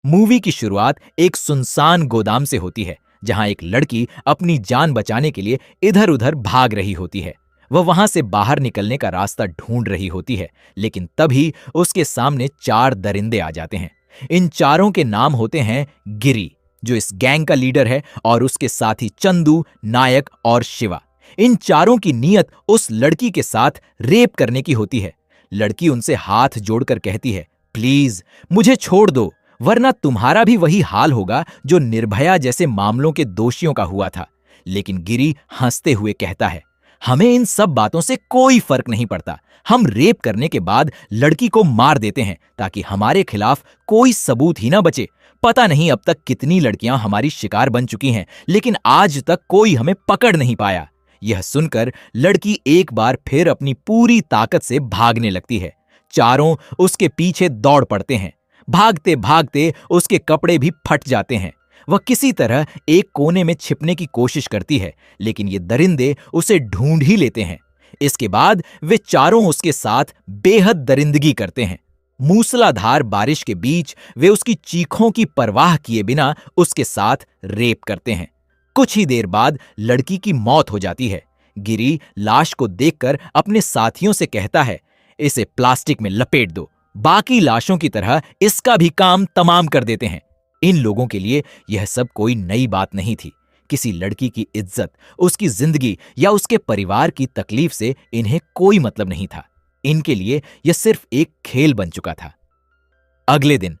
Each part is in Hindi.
मूवी की शुरुआत एक सुनसान गोदाम से होती है, जहां एक लड़की अपनी जान बचाने के लिए इधर-उधर भाग रही होती है। वह वहां से बाहर निकलने का रास्ता ढूंढ रही होती है, लेकिन तभी उसके सामने चार दरिंदे आ जाते हैं। इन चारों के नाम होते हैं गिरी, जो इस गैंग का लीडर है, और उसके साथी चंदू, नायक और शिवा। इन चारों की नीयत उस लड़की के साथ रेप करने की होती है। लड़की उनसे हाथ जोड़कर कहती है, प्लीज मुझे छोड़ दो, वरना तुम्हारा भी वही हाल होगा जो निर्भया जैसे मामलों के दोषियों का हुआ था। लेकिन गिरी हंसते हुए कहता है, हमें इन सब बातों से कोई फर्क नहीं पड़ता। हम रेप करने के बाद लड़की को मार देते हैं ताकि हमारे खिलाफ कोई सबूत ही ना बचे। पता नहीं अब तक कितनी लड़कियां हमारी शिकार बन चुकी हैं, लेकिन आज तक कोई हमें पकड़ नहीं पाया। यह सुनकर लड़की एक बार फिर अपनी पूरी ताकत से भागने लगती है। चारों उसके पीछे दौड़ पड़ते हैं। भागते भागते उसके कपड़े भी फट जाते हैं। वह किसी तरह एक कोने में छिपने की कोशिश करती है, लेकिन ये दरिंदे उसे ढूंढ ही लेते हैं। इसके बाद वे चारों उसके साथ बेहद दरिंदगी करते हैं। मूसलाधार बारिश के बीच वे उसकी चीखों की परवाह किए बिना उसके साथ रेप करते हैं। कुछ ही देर बाद लड़की की मौत हो जाती है। गिरी लाश को देखकर अपने साथियों से कहता है, इसे प्लास्टिक में लपेट दो, बाकी लाशों की तरह इसका भी काम तमाम कर देते हैं। इन लोगों के लिए यह सब कोई नई बात नहीं थी। किसी लड़की की इज्जत, उसकी जिंदगी या उसके परिवार की तकलीफ से इन्हें कोई मतलब नहीं था। इनके लिए यह सिर्फ एक खेल बन चुका था। अगले दिन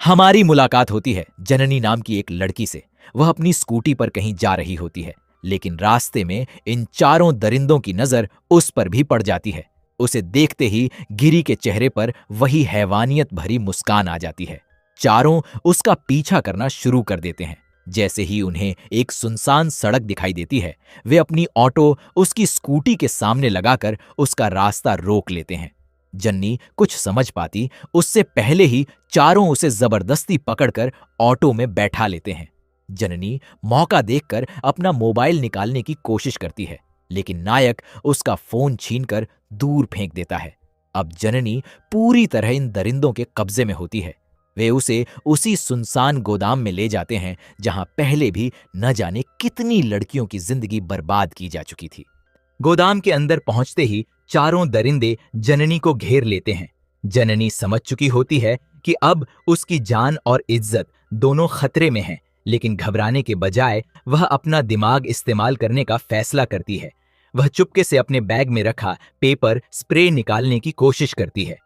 हमारी मुलाकात होती है जननी नाम की एक लड़की से। वह अपनी स्कूटी पर कहीं जा रही होती है, लेकिन रास्ते में इन चारों दरिंदों की नजर उस पर भी पड़ जाती है। उसे देखते ही गिरी के चेहरे पर वही हैवानियत भरी मुस्कान आ जाती है। चारों उसका पीछा करना शुरू कर देते हैं। जैसे ही उन्हें एक सुनसान सड़क दिखाई देती है, वे अपनी ऑटो उसकी स्कूटी के सामने लगाकर उसका रास्ता रोक लेते हैं। जन्नी कुछ समझ पाती उससे पहले ही चारों उसे जबरदस्ती पकड़कर ऑटो में बैठा लेते हैं। जननी मौका देखकर अपना मोबाइल निकालने की कोशिश करती है, लेकिन नायक उसका फोन छीनकर दूर फेंक देता है। अब जननी पूरी तरह इन दरिंदों के कब्जे में होती है। वे उसे उसी सुनसान गोदाम में ले जाते हैं जहां पहले भी न जाने कितनी लड़कियों की जिंदगी बर्बाद की जा चुकी थी। गोदाम के अंदर पहुंचते ही चारों दरिंदे जननी को घेर लेते हैं। जननी समझ चुकी होती है कि अब उसकी जान और इज्जत दोनों खतरे में हैं, लेकिन घबराने के बजाय वह अपना दिमाग इस्तेमाल करने का फैसला करती है। वह चुपके से अपने बैग में रखा पेपर स्प्रे निकालने की कोशिश करती है।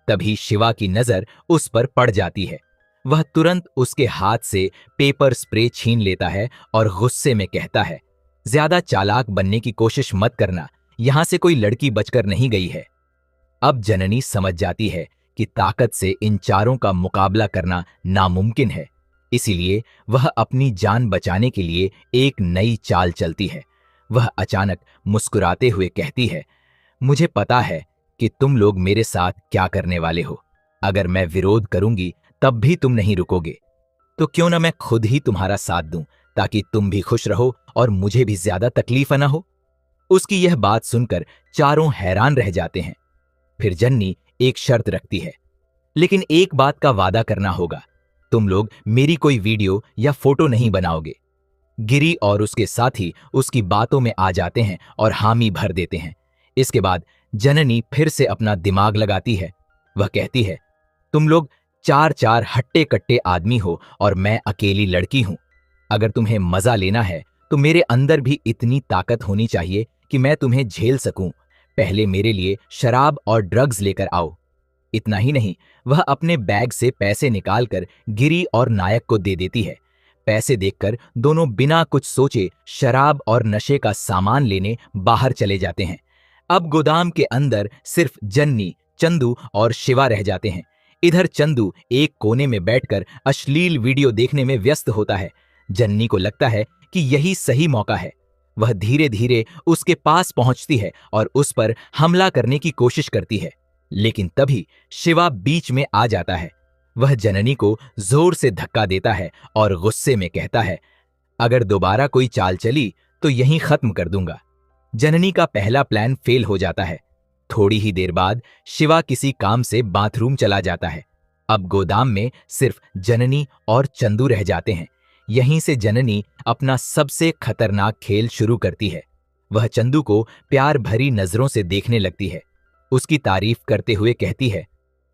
तभी शिवा की नजर उस पर पड़ जाती है। वह तुरंत उसके हाथ से पेपर स्प्रे छीन लेता है और गुस्से में कहता है, ज्यादा चालाक बनने की कोशिश मत करना, यहां से कोई लड़की बचकर नहीं गई है। अब जननी समझ जाती है कि ताकत से इन चारों का मुकाबला करना नामुमकिन है। इसीलिए वह अपनी जान बचाने के लिए एक नई चाल चलती है। वह अचानक मुस्कुराते हुए कहती है, मुझे पता है कि तुम लोग मेरे साथ क्या करने वाले हो। अगर मैं विरोध करूंगी तब भी तुम नहीं रुकोगे, तो क्यों ना मैं खुद ही तुम्हारा साथ दूं, ताकि तुम भी खुश रहो और मुझे भी ज्यादा तकलीफ ना हो। उसकी यह बात सुनकर चारों हैरान रह जाते हैं। फिर जन्नी एक शर्त रखती है, लेकिन एक बात का वादा करना होगा, तुम लोग मेरी कोई वीडियो या फोटो नहीं बनाओगे। गिरी और उसके साथी उसकी बातों में आ जाते हैं और हामी भर देते हैं। इसके बाद जननी फिर से अपना दिमाग लगाती है। वह कहती है, तुम लोग चार चार हट्टे कट्टे आदमी हो और मैं अकेली लड़की हूं। अगर तुम्हें मजा लेना है तो मेरे अंदर भी इतनी ताकत होनी चाहिए कि मैं तुम्हें झेल सकूं। पहले मेरे लिए शराब और ड्रग्स लेकर आओ। इतना ही नहीं, वह अपने बैग से पैसे निकालकर गिरी और नायक को दे देती है। पैसे देखकर दोनों बिना कुछ सोचे शराब और नशे का सामान लेने बाहर चले जाते हैं। अब गोदाम के अंदर सिर्फ जन्नी, चंदू और शिवा रह जाते हैं। इधर चंदू एक कोने में बैठकर अश्लील वीडियो देखने में व्यस्त होता है। जन्नी को लगता है कि यही सही मौका है। वह धीरे धीरे उसके पास पहुंचती है और उस पर हमला करने की कोशिश करती है, लेकिन तभी शिवा बीच में आ जाता है। वह जननी को जोर से धक्का देता है और गुस्से में कहता है, अगर दोबारा कोई चाल चली तो यहीं खत्म कर दूंगा। जननी का पहला प्लान फेल हो जाता है। थोड़ी ही देर बाद शिवा किसी काम से बाथरूम चला जाता है। अब गोदाम में सिर्फ जननी और चंदू रह जाते हैं। यहीं से जननी अपना सबसे खतरनाक खेल शुरू करती है। वह चंदू को प्यार भरी नजरों से देखने लगती है। उसकी तारीफ करते हुए कहती है,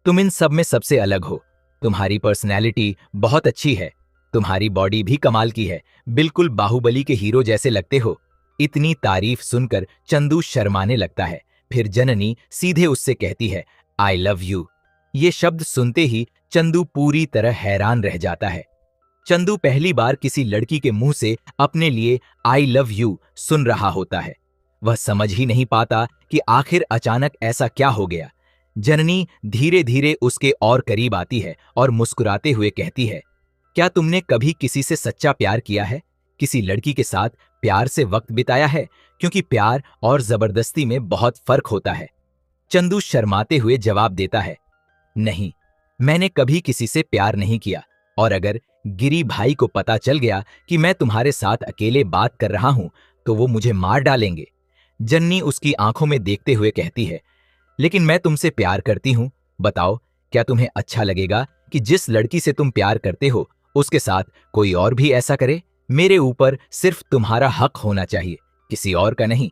तुम इन सब में सबसे अलग हो। तुम्हारी पर्सनैलिटी बहुत अच्छी है। तुम्हारी बॉडी भी कमाल की है। बिल्कुल बाहुबली के हीरो जैसे लगते हो। इतनी तारीफ सुनकर चंदू शर्माने लगता है। फिर जननी सीधे उससे कहती है, आई लव यू। ये शब्द सुनते ही चंदू पूरी तरह हैरान रह जाता है। चंदू पहली बार किसी लड़की के मुंह से अपने लिए आई लव यू सुन रहा होता है। वह समझ ही नहीं पाता कि आखिर अचानक ऐसा क्या हो गया। जननी धीरे धीरे उसके और करीब आती है और मुस्कुराते हुए कहती है, क्या तुमने कभी किसी से सच्चा प्यार किया है? किसी लड़की के साथ प्यार से वक्त बिताया है? क्योंकि प्यार और जबरदस्ती में बहुत फर्क होता है। चंदू शर्माते हुए जवाब देता है, नहीं, मैंने कभी किसी से प्यार नहीं किया। और अगर गिरी भाई को पता चल गया कि मैं तुम्हारे साथ अकेले बात कर रहा हूं तो वो मुझे मार डालेंगे। जननी उसकी आंखों में देखते हुए कहती है, लेकिन मैं तुमसे प्यार करती हूं। बताओ, क्या तुम्हें अच्छा लगेगा कि जिस लड़की से तुम प्यार करते हो उसके साथ कोई और भी ऐसा करे? मेरे ऊपर सिर्फ तुम्हारा हक होना चाहिए, किसी और का नहीं।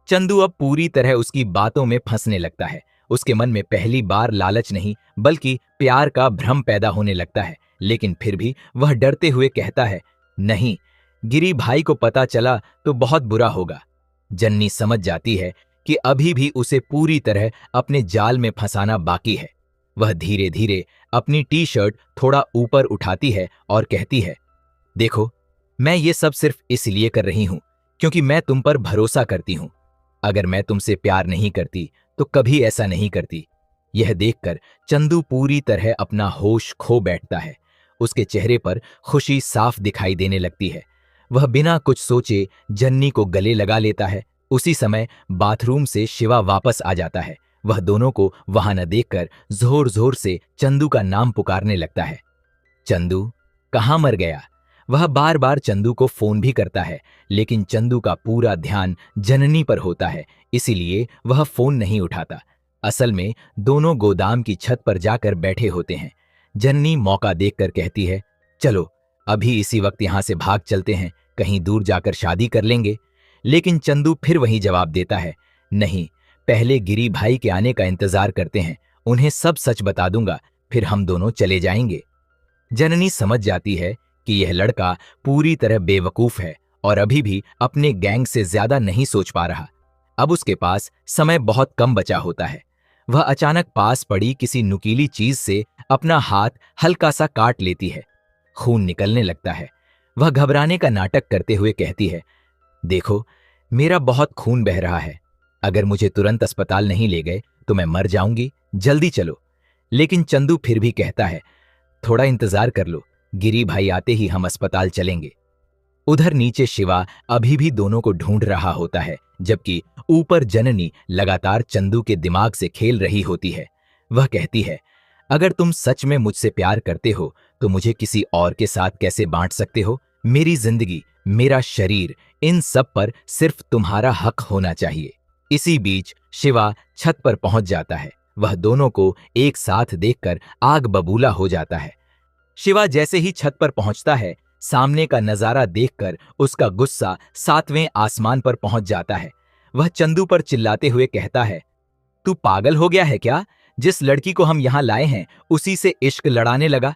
चंदू अब पूरी तरह उसकी बातों में फंसने लगता है। उसके मन में पहली बार लालच नहीं बल्कि प्यार का भ्रम पैदा होने लगता है। लेकिन फिर भी वह डरते हुए कहता है, नहीं, गिरी भाई को पता चला तो बहुत बुरा होगा। जननी समझ जाती है कि अभी भी उसे पूरी तरह अपने जाल में फंसाना बाकी है। वह धीरे धीरे अपनी टी शर्ट थोड़ा ऊपर उठाती है और कहती है, देखो, मैं ये सब सिर्फ इसलिए कर रही हूं क्योंकि मैं तुम पर भरोसा करती हूं। अगर मैं तुमसे प्यार नहीं करती तो कभी ऐसा नहीं करती। यह देखकर चंदू पूरी तरह अपना होश खो बैठता है। उसके चेहरे पर खुशी साफ दिखाई देने लगती है। वह बिना कुछ सोचे जन्नी को गले लगा लेता है। उसी समय बाथरूम से शिवा वापस आ जाता है। वह दोनों को वहां न देखकर जोर जोर से चंदू का नाम पुकारने लगता है। चंदू कहाँ मर गया? वह बार बार चंदू को फोन भी करता है, लेकिन चंदू का पूरा ध्यान जननी पर होता है, इसीलिए वह फोन नहीं उठाता। असल में दोनों गोदाम की छत पर जाकर बैठे होते हैं। जननी मौका देखकर कहती है, चलो अभी इसी वक्त यहां से भाग चलते हैं, कहीं दूर जाकर शादी कर लेंगे। लेकिन चंदू फिर वही जवाब देता है, नहीं, पहले गिरी भाई के आने का इंतजार करते हैं, उन्हें सब सच बता दूंगा, फिर हम दोनों चले जाएंगे। जननी समझ जाती है कि यह लड़का पूरी तरह बेवकूफ है और अभी भी अपने गैंग से ज्यादा नहीं सोच पा रहा। अब उसके पास समय बहुत कम बचा होता है। वह अचानक पास पड़ी किसी नुकीली चीज से अपना हाथ हल्का सा काट लेती है। खून निकलने लगता है। वह घबराने का नाटक करते हुए कहती है, देखो, मेरा बहुत खून बह रहा है। अगर मुझे तुरंत अस्पताल नहीं ले गए तो मैं मर जाऊंगी, जल्दी चलो। लेकिन चंदू फिर भी कहता है, थोड़ा इंतजार कर लो, गिरी भाई आते ही हम अस्पताल चलेंगे। उधर नीचे शिवा अभी भी दोनों को ढूंढ रहा होता है, जबकि ऊपर जननी लगातार चंदू के दिमाग से खेल रही होती है। वह कहती है, अगर तुम सच में मुझसे प्यार करते हो तो मुझे किसी और के साथ कैसे बांट सकते हो? मेरी जिंदगी, मेरा शरीर, इन सब पर सिर्फ तुम्हारा हक होना चाहिए। इसी बीच शिवा छत पर पहुंच जाता है। वह दोनों को एक साथ देखकर आग बबूला हो जाता है। शिवा जैसे ही छत पर पहुंचता है, सामने का नजारा देखकर उसका गुस्सा 7वें आसमान पर पहुंच जाता है। वह चंदू पर चिल्लाते हुए कहता है, तू पागल हो गया है क्या? जिस लड़की को हम यहां लाए हैं उसी से इश्क लड़ाने लगा।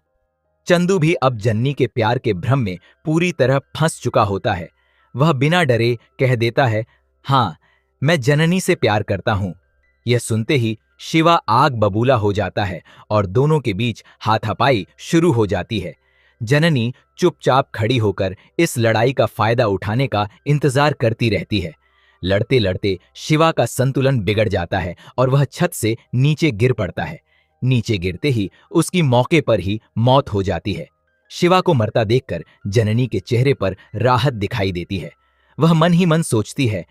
चंदू भी अब जन्नी के प्यार के भ्रम में पूरी तरह फंस चुका होता है। वह बिना डरे कह देता है, हां, मैं जननी से प्यार करता हूं। यह सुनते ही शिवा आग बबूला हो जाता है और दोनों के बीच हाथापाई शुरू हो जाती है। जननी चुपचाप खड़ी होकर इस लड़ाई का फायदा उठाने का इंतजार करती रहती है। लड़ते लड़ते शिवा का संतुलन बिगड़ जाता है और वह छत से नीचे गिर पड़ता है। नीचे गिरते ही उसकी मौके पर ही मौत हो जाती है। शिवा को मरता देखकर जननी के चेहरे पर राहत दिखाई देती है। वह मन ही मन सोचती है,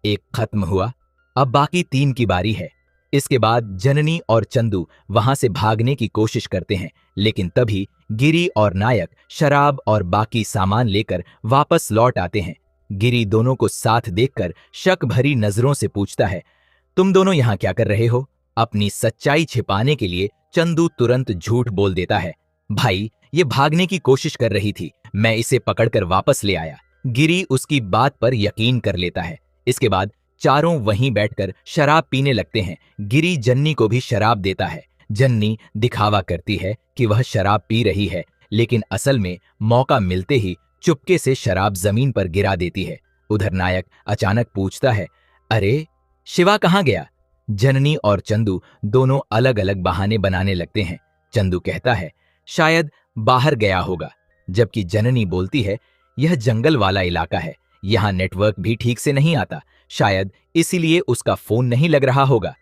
एक खत्म हुआ, अब बाकी 3 की बारी है। इसके बाद जननी और चंदू वहां से भागने की कोशिश करते हैं, लेकिन तभी गिरी और नायक शराब और बाकी सामान लेकर वापस लौट आते हैं। गिरी दोनों को साथ देखकर शक भरी नजरों से पूछता है, तुम दोनों यहां क्या कर रहे हो? अपनी सच्चाई छिपाने के लिए चंदू तुरंत झूठ बोल देता है। भाई, ये भागने की कोशिश कर रही थी, मैं इसे पकड़कर वापस ले आया। गिरी उसकी बात पर यकीन कर लेता है। इसके बाद चारों वहीं बैठकर शराब पीने लगते हैं। गिरी जन्नी को भी शराब देता है। जन्नी दिखावा करती है कि वह शराब पी रही है, लेकिन असल में मौका मिलते ही चुपके से शराब जमीन पर गिरा देती है। उधर नायक अचानक पूछता है, अरे शिवा कहाँ गया? जननी और चंदू दोनों अलग अलग बहाने बनाने लगते हैं। चंदू कहता है, शायद बाहर गया होगा, जबकि जननी बोलती है, यह जंगल वाला इलाका है, यहाँ नेटवर्क भी ठीक से नहीं आता, शायद इसीलिए उसका फोन नहीं लग रहा होगा।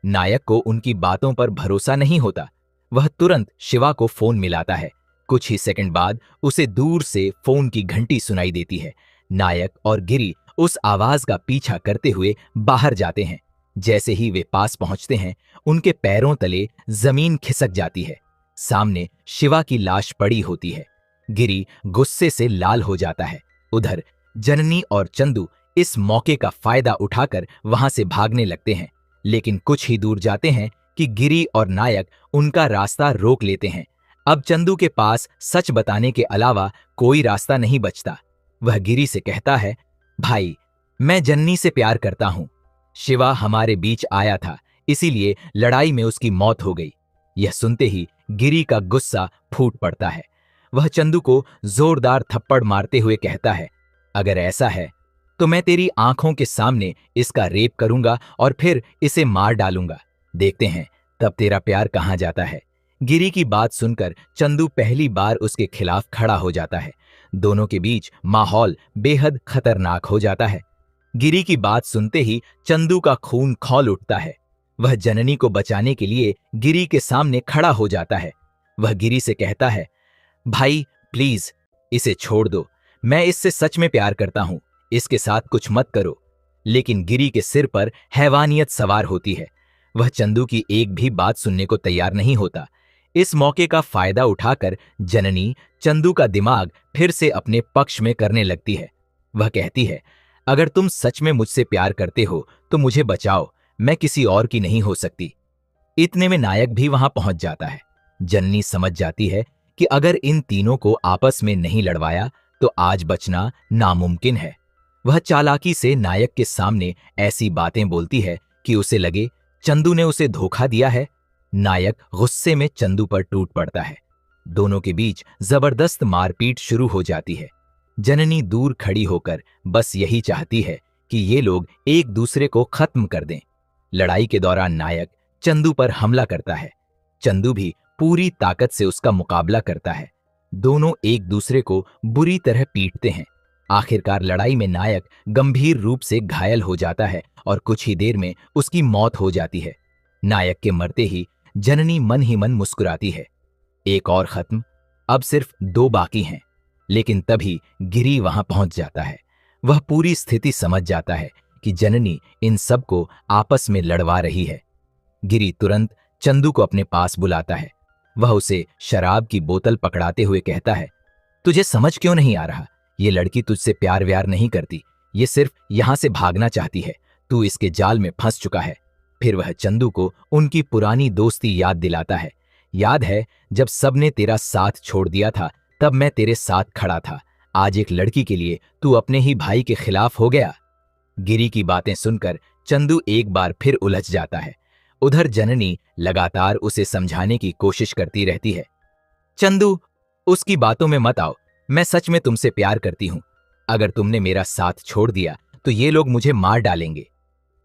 नायक को उनकी बातों पर भरोसा नहीं होता। वह तुरंत शिवा को फोन मिलाता है। कुछ ही सेकंड बाद उसे दूर से फोन की घंटी सुनाई देती है। नायक और गिरी उस आवाज का पीछा करते हुए बाहर जाते हैं। जैसे ही वे पास पहुंचते हैं, उनके पैरों तले जमीन खिसक जाती है। सामने शिवा की लाश पड़ी होती है। गिरी गुस्से से लाल हो जाता है। उधर जननी और चंदू इस मौके का फायदा उठाकर वहां से भागने लगते हैं, लेकिन कुछ ही दूर जाते हैं कि गिरी और नायक उनका रास्ता रोक लेते हैं। अब चंदू के पास सच बताने के अलावा कोई रास्ता नहीं बचता। वह गिरी से कहता है, भाई, मैं जन्नी से प्यार करता हूं। शिवा हमारे बीच आया था, इसीलिए लड़ाई में उसकी मौत हो गई। यह सुनते ही गिरी का गुस्सा फूट पड़ता है। वह चंदू को जोरदार थप्पड़ मारते हुए कहता है, अगर ऐसा है तो मैं तेरी आंखों के सामने इसका रेप करूंगा और फिर इसे मार डालूंगा। देखते हैं तब तेरा प्यार कहां जाता है। गिरी की बात सुनकर चंदू पहली बार उसके खिलाफ खड़ा हो जाता है। दोनों के बीच माहौल बेहद खतरनाक हो जाता है। गिरी की बात सुनते ही चंदू का खून खौल उठता है। वह जननी को बचाने के लिए गिरी के सामने खड़ा हो जाता है। वह गिरी से कहता है, भाई प्लीज इसे छोड़ दो, मैं इससे सच में प्यार करता हूं, इसके साथ कुछ मत करो। लेकिन गिरी के सिर पर हैवानियत सवार होती है। वह चंदू की एक भी बात सुनने को तैयार नहीं होता। इस मौके का फायदा उठाकर जननी चंदू का दिमाग फिर से अपने पक्ष में करने लगती है। वह कहती है, अगर तुम सच में मुझसे प्यार करते हो तो मुझे बचाओ, मैं किसी और की नहीं हो सकती। इतने में नायक भी वहां पहुंच जाता है। जननी समझ जाती है कि अगर इन तीनों को आपस में नहीं लड़वाया तो आज बचना नामुमकिन है। वह चालाकी से नायक के सामने ऐसी बातें बोलती है कि उसे लगे चंदू ने उसे धोखा दिया है। नायक गुस्से में चंदू पर टूट पड़ता है। दोनों के बीच जबरदस्त मारपीट शुरू हो जाती है। जननी दूर खड़ी होकर बस यही चाहती है कि ये लोग एक दूसरे को खत्म कर दें। लड़ाई के दौरान नायक चंदू पर हमला करता है। चंदू भी पूरी ताकत से उसका मुकाबला करता है। दोनों एक दूसरे को बुरी तरह पीटते हैं। आखिरकार लड़ाई में नायक गंभीर रूप से घायल हो जाता है और कुछ ही देर में उसकी मौत हो जाती है। नायक के मरते ही जननी मन ही मन मुस्कुराती है। एक और खत्म, अब सिर्फ 2 बाकी हैं। लेकिन तभी गिरी वहां पहुंच जाता है। वह पूरी स्थिति समझ जाता है कि जननी इन सबको आपस में लड़वा रही है। गिरी तुरंत चंदू को अपने पास बुलाता है। वह उसे शराब की बोतल पकड़ाते हुए कहता है, तुझे समझ क्यों नहीं आ रहा? ये लड़की तुझसे प्यार व्यार नहीं करती, ये सिर्फ यहां से भागना चाहती है। तू इसके जाल में फंस चुका है। फिर वह चंदू को उनकी पुरानी दोस्ती याद दिलाता है। याद है जब सबने तेरा साथ छोड़ दिया था, तब मैं तेरे साथ खड़ा था। आज एक लड़की के लिए तू अपने ही भाई के खिलाफ हो गया। गिरी की बातें सुनकर चंदू एक बार फिर उलझ जाता है। उधर जननी लगातार उसे समझाने की कोशिश करती रहती है। चंदू, उसकी बातों में मत आओ, मैं सच में तुमसे प्यार करती हूं। अगर तुमने मेरा साथ छोड़ दिया तो ये लोग मुझे मार डालेंगे।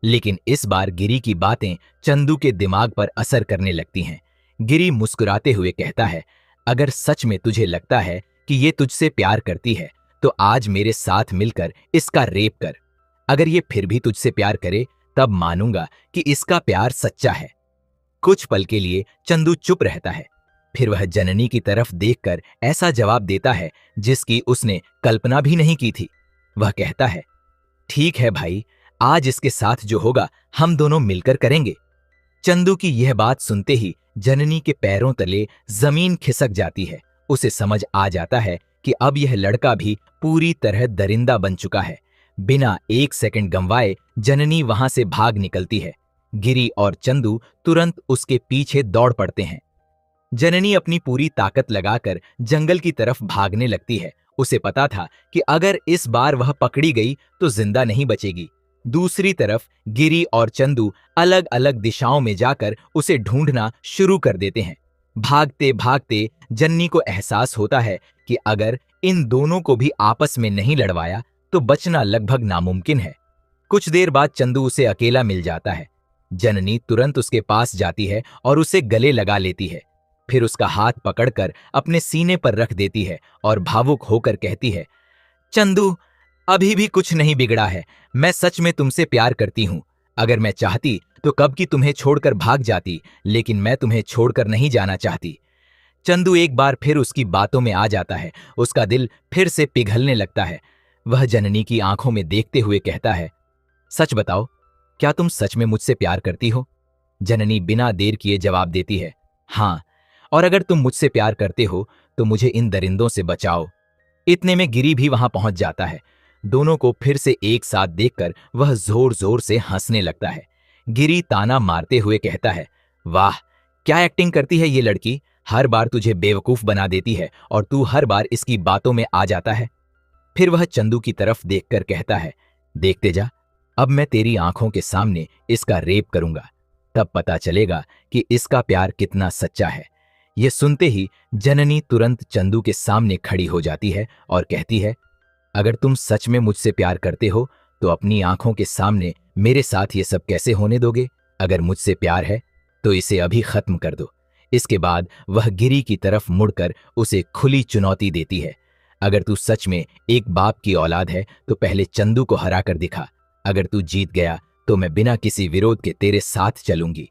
लेकिन इस बार गिरी की बातें चंदू के दिमाग पर असर करने लगती हैं। गिरी मुस्कुराते हुए कहता है, अगर सच में तुझे लगता है कि ये तुझसे प्यार करती है तो आज मेरे साथ मिलकर इसका रेप कर। अगर ये फिर भी तुझसे प्यार करे तब मानूंगा कि इसका प्यार सच्चा है। कुछ पल के लिए चंदू चुप रहता है। फिर वह जननी की तरफ देखकर ऐसा जवाब देता है जिसकी उसने कल्पना भी नहीं की थी। वह कहता है, ठीक है भाई, आज इसके साथ जो होगा हम दोनों मिलकर करेंगे। चंदू की यह बात सुनते ही जननी के पैरों तले जमीन खिसक जाती है। उसे समझ आ जाता है कि अब यह लड़का भी पूरी तरह दरिंदा बन चुका है। बिना एक सेकंड गंवाए जननी वहां से भाग निकलती है। गिरी और चंदू तुरंत उसके पीछे दौड़ पड़ते हैं। जननी अपनी पूरी ताकत लगाकर जंगल की तरफ भागने लगती है। उसे पता था कि अगर इस बार वह पकड़ी गई तो जिंदा नहीं बचेगी। दूसरी तरफ गिरी और चंदू अलग अलग दिशाओं में जाकर उसे ढूंढना शुरू कर देते हैं। भागते भागते जन्नी को एहसास होता है कि अगर इन दोनों को भी आपस में नहीं लड़वाया तो बचना लगभग नामुमकिन है। कुछ देर बाद चंदू उसे अकेला मिल जाता है। जननी तुरंत उसके पास जाती है और उसे गले लगा लेती है। फिर उसका हाथ पकड़कर अपने सीने पर रख देती है और भावुक होकर कहती है, चंदू, अभी भी कुछ नहीं बिगड़ा है। मैं सच में तुमसे प्यार करती हूं। अगर मैं चाहती तो कब की तुम्हें छोड़कर भाग जाती, लेकिन मैं तुम्हें छोड़कर नहीं जाना चाहती। चंदू एक बार फिर उसकी बातों में आ जाता है। उसका दिल फिर से पिघलने लगता है। वह जननी की आंखों में देखते हुए कहता है, सच बताओ, क्या तुम सच में मुझसे प्यार करती हो? जननी बिना देर किए जवाब देती है, हाँ, और अगर तुम मुझसे प्यार करते हो तो मुझे इन दरिंदों से बचाओ। इतने में गिरी भी वहां पहुंच जाता है। दोनों को फिर से एक साथ देखकर वह जोर जोर से हंसने लगता है। गिरी ताना मारते हुए कहता है, वाह, क्या एक्टिंग करती है ये लड़की। हर बार तुझे बेवकूफ बना देती है और तू हर बार इसकी बातों में आ जाता है। फिर वह चंदू की तरफ देखकर कहता है, देखते जा, अब मैं तेरी आंखों के सामने इसका रेप करूंगा। तब पता चलेगा कि इसका प्यार कितना सच्चा है। यह सुनते ही जननी तुरंत चंदू के सामने खड़ी हो जाती है और कहती है, अगर तुम सच में मुझसे प्यार करते हो तो अपनी आंखों के सामने मेरे साथ ये सब कैसे होने दोगे? अगर मुझसे प्यार है तो इसे अभी खत्म कर दो। इसके बाद वह गिरी की तरफ मुड़कर उसे खुली चुनौती देती है, अगर तू सच में एक बाप की औलाद है तो पहले चंदू को हरा कर दिखा। अगर तू जीत गया तो मैं बिना किसी विरोध के तेरे साथ चलूंगी।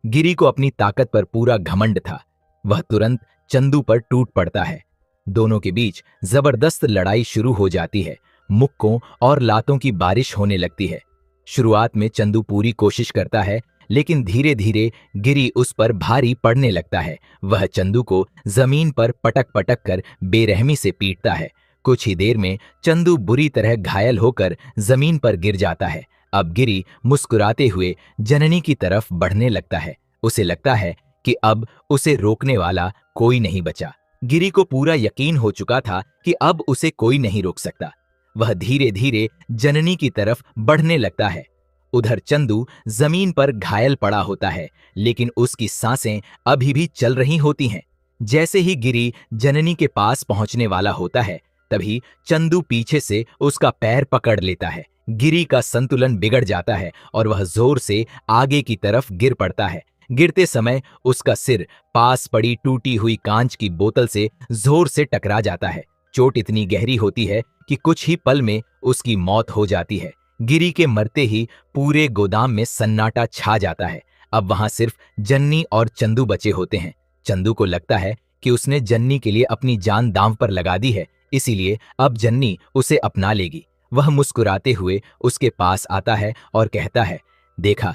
गिरी को अपनी ताकत पर पूरा घमंड था। वह तुरंत चंदू पर टूट पड़ता है। दोनों के बीच जबरदस्त लड़ाई शुरू हो जाती है। मुक्कों और लातों की बारिश होने लगती है। शुरुआत में चंदू पूरी कोशिश करता है, लेकिन धीरे धीरे गिरी उस पर भारी पड़ने लगता है। वह चंदू को जमीन पर पटक पटक कर बेरहमी से पीटता है। कुछ ही देर में चंदू बुरी तरह घायल होकर जमीन पर गिर जाता है। अब गिरी मुस्कुराते हुए जननी की तरफ बढ़ने लगता है। उसे लगता है कि अब उसे रोकने वाला कोई नहीं बचा। गिरी को पूरा यकीन हो चुका था कि अब उसे कोई नहीं रोक सकता। वह धीरे धीरे जननी की तरफ बढ़ने लगता है। उधर चंदू जमीन पर घायल पड़ा होता है, लेकिन उसकी सांसें अभी भी चल रही होती हैं। जैसे ही गिरी जननी के पास पहुंचने वाला होता है, तभी चंदू पीछे से उसका पैर पकड़ लेता है। गिरी का संतुलन बिगड़ जाता है और वह जोर से आगे की तरफ गिर पड़ता है। गिरते समय उसका सिर पास पड़ी टूटी हुई कांच की बोतल से जोर से टकरा जाता है। चोट इतनी गहरी होती है कि कुछ ही पल में उसकी मौत हो जाती है। गिरी के मरते ही पूरे गोदाम में सन्नाटा छा जाता है। अब वहां सिर्फ जन्नी और चंदू बचे होते हैं। चंदू को लगता है कि उसने जन्नी के लिए अपनी जान दांव पर लगा दी है, इसीलिए अब जन्नी उसे अपना लेगी। वह मुस्कुराते हुए उसके पास आता है और कहता है, देखा,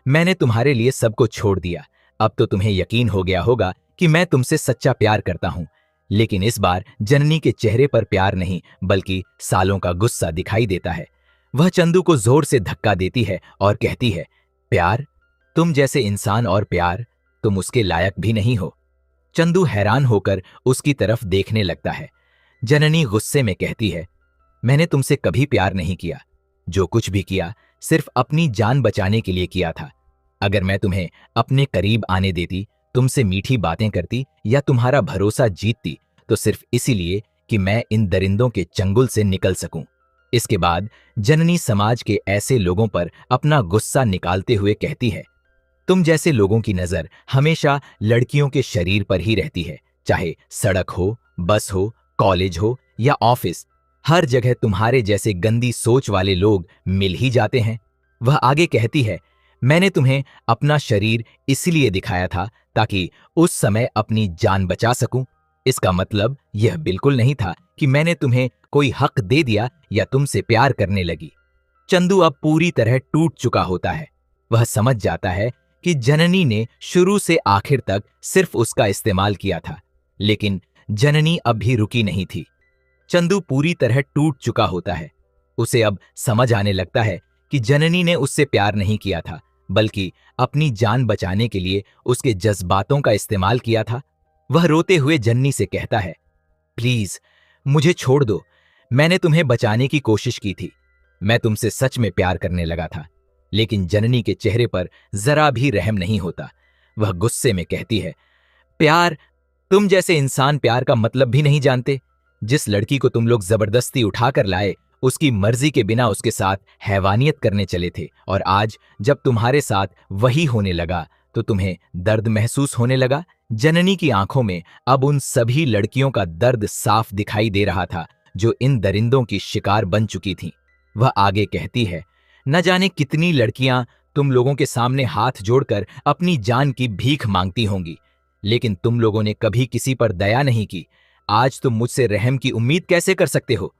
मैंने तुम्हारे लिए सबको छोड़ दिया। अब तो तुम्हें यकीन हो गया होगा कि मैं तुमसे सच्चा प्यार करता हूं। लेकिन इस बार जननी के चेहरे पर प्यार नहीं बल्कि सालों का गुस्सा दिखाई देता है। वह चंदू को जोर से धक्का देती है और कहती है, प्यार? तुम जैसे इंसान और प्यार, तुम उसके लायक भी नहीं हो। चंदू हैरान होकर उसकी तरफ देखने लगता है। जननी गुस्से में कहती है, मैंने तुमसे कभी प्यार नहीं किया। जो कुछ भी किया सिर्फ अपनी जान बचाने के लिए किया था। अगर मैं तुम्हें अपने करीब आने देती, तुमसे मीठी बातें करती या तुम्हारा भरोसा जीतती तो सिर्फ इसीलिए कि मैं इन दरिंदों के चंगुल से निकल सकूं। इसके बाद जननी समाज के ऐसे लोगों पर अपना गुस्सा निकालते हुए कहती है, तुम जैसे लोगों की नजर हमेशा लड़कियों के शरीर पर ही रहती है। चाहे सड़क हो, बस हो, कॉलेज हो या ऑफिस, हर जगह तुम्हारे जैसे गंदी सोच वाले लोग मिल ही जाते हैं। वह आगे कहती है, मैंने तुम्हें अपना शरीर इसलिए दिखाया था ताकि उस समय अपनी जान बचा सकूं। इसका मतलब यह बिल्कुल नहीं था कि मैंने तुम्हें कोई हक दे दिया या तुमसे प्यार करने लगी। चंदू अब पूरी तरह टूट चुका होता है। वह समझ जाता है कि जननी ने शुरू से आखिर तक सिर्फ उसका इस्तेमाल किया था, लेकिन जननी अब भी रुकी नहीं थी। चंदू पूरी तरह टूट चुका होता है। उसे अब समझ आने लगता है कि जननी ने उससे प्यार नहीं किया था, बल्कि अपनी जान बचाने के लिए उसके जज्बातों का इस्तेमाल किया था। वह रोते हुए जन्नी से कहता है, प्लीज मुझे छोड़ दो, मैंने तुम्हें बचाने की कोशिश की थी, मैं तुमसे सच में प्यार करने लगा था। लेकिन जननी के चेहरे पर जरा भी रहम नहीं होता। वह गुस्से में कहती है, प्यार? तुम जैसे इंसान प्यार का मतलब भी नहीं जानते। जिस लड़की को तुम लोग जबरदस्ती उठाकर लाए, उसकी मर्जी के बिना उसके साथ हैवानियत करने चले थे, और आज जब तुम्हारे साथ वही होने लगा तो तुम्हें दर्द महसूस होने लगा। जननी की आंखों में अब उन सभी लड़कियों का दर्द साफ दिखाई दे रहा था जो इन दरिंदों की शिकार बन चुकी थीं। वह आगे कहती है, न जाने कितनी लड़कियां तुम लोगों के सामने हाथ जोड़कर अपनी जान की भीख मांगती होंगी, लेकिन तुम लोगों ने कभी किसी पर दया नहीं की। आज तुम मुझसे रहम की उम्मीद कैसे कर सकते हो?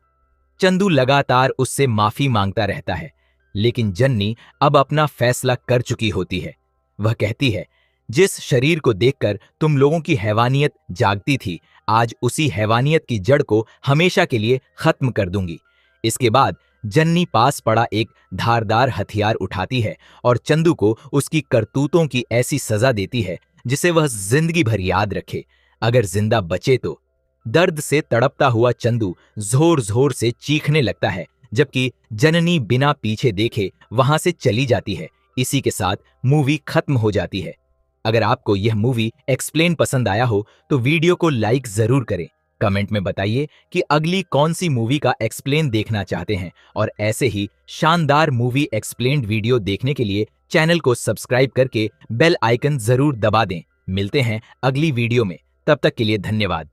चंदू लगातार उससे माफी मांगता रहता है, लेकिन जन्नी अब अपना फैसला कर चुकी होती है। वह कहती है, जिस शरीर को देखकर तुम लोगों की हैवानियत जागती थी, आज उसी हैवानियत की जड़ को हमेशा के लिए खत्म कर दूंगी। इसके बाद जन्नी पास पड़ा एक धारदार हथियार उठाती है और चंदू को उसकी करतूतों की ऐसी सजा देती है जिसे वह जिंदगी भर याद रखे, अगर जिंदा बचे तो। दर्द से तड़पता हुआ चंदू जोर जोर से चीखने लगता है, जबकि जननी बिना पीछे देखे वहां से चली जाती है। इसी के साथ मूवी खत्म हो जाती है। अगर आपको यह मूवी एक्सप्लेन पसंद आया हो तो वीडियो को लाइक जरूर करें। कमेंट में बताइए कि अगली कौन सी मूवी का एक्सप्लेन देखना चाहते हैं, और ऐसे ही शानदार मूवी एक्सप्लेन्ड वीडियो देखने के लिए चैनल को सब्सक्राइब करके बेल आइकन जरूर दबा दें। मिलते हैं अगली वीडियो में, तब तक के लिए धन्यवाद।